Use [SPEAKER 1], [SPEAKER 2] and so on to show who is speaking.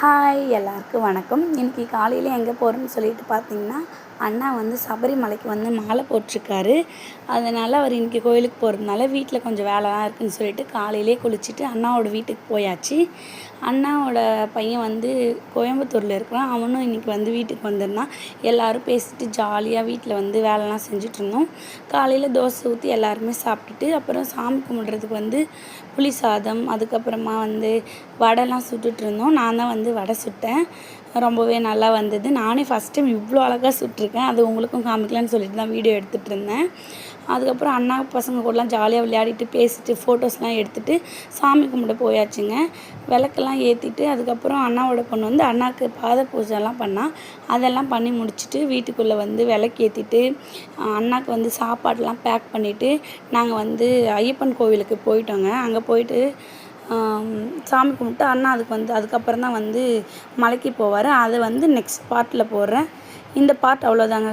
[SPEAKER 1] Hi எல்லாருக்கும் வணக்கம். இன்றைக்கி காலையில் எங்கே போகிறோன்னு சொல்லிட்டு பார்த்தீங்கன்னா, அண்ணா வந்து சபரிமலைக்கு வந்து மாலை போட்டிருக்காரு. அதனால் அவர் இன்றைக்கி கோயிலுக்கு போகிறதுனால வீட்டில் கொஞ்சம் வேலைலாம் இருக்குதுன்னு சொல்லிட்டு காலையிலே குளிச்சுட்டு அண்ணாவோட வீட்டுக்கு போயாச்சு. அண்ணாவோட பையன் வந்து கோயம்புத்தூரில் இருக்கிறான். அவனும் இன்றைக்கி வந்து வீட்டுக்கு வந்திருந்தான். எல்லோரும் பேசிட்டு ஜாலியாக வீட்டில் வந்து வேலைலாம் செஞ்சிட்ருந்தோம். காலையில் தோசை ஊற்றி எல்லாருமே சாப்பிட்டுட்டு அப்புறம் சாமி கும்பிட்றதுக்கு வந்து புளி சாதம், அதுக்கப்புறமா வந்து வடைலாம் சுட்டுட்ருந்தோம். நான் தான் வந்து வடை சுட்டேன். ரொம்பவே நல்லா வந்தது. நானே ஃபஸ்ட் டைம் இவ்வளோ அழகாக சுட்டிருக்கேன். அது உங்களுக்கும் காமிக்கலான்னு சொல்லிட்டு தான் வீடியோ எடுத்துகிட்ருந்தேன். அதுக்கப்புறம் அண்ணா பசங்க கூடலாம் ஜாலியாக விளையாடிட்டு பேசிட்டு ஃபோட்டோஸ்லாம் எடுத்துகிட்டு சாமி கும்பிட போயாச்சுங்க. விளக்கெல்லாம் ஏற்றிட்டு அதுக்கப்புறம் அண்ணாவோட பொண்ணு வந்து அண்ணாவுக்கு பாத பூஜைலாம் பண்ணா. அதெல்லாம் பண்ணி முடிச்சுட்டு வீட்டுக்குள்ளே வந்து விளக்கேற்றிட்டு அண்ணாவுக்கு வந்து சாப்பாடெலாம் பேக் பண்ணிவிட்டு நாங்கள் வந்து ஐயப்பன் கோவிலுக்கு போயிட்டோங்க. அங்கே போயிட்டு சாமி கும்பிட்டு அண்ணா அதுக்கப்புறம் தான் வந்து மலைக்கு போவார். அதை வந்து நெக்ஸ்ட் பார்ட்டில் போடுறேன். இந்த பார்ட் அவ்வளோதாங்க.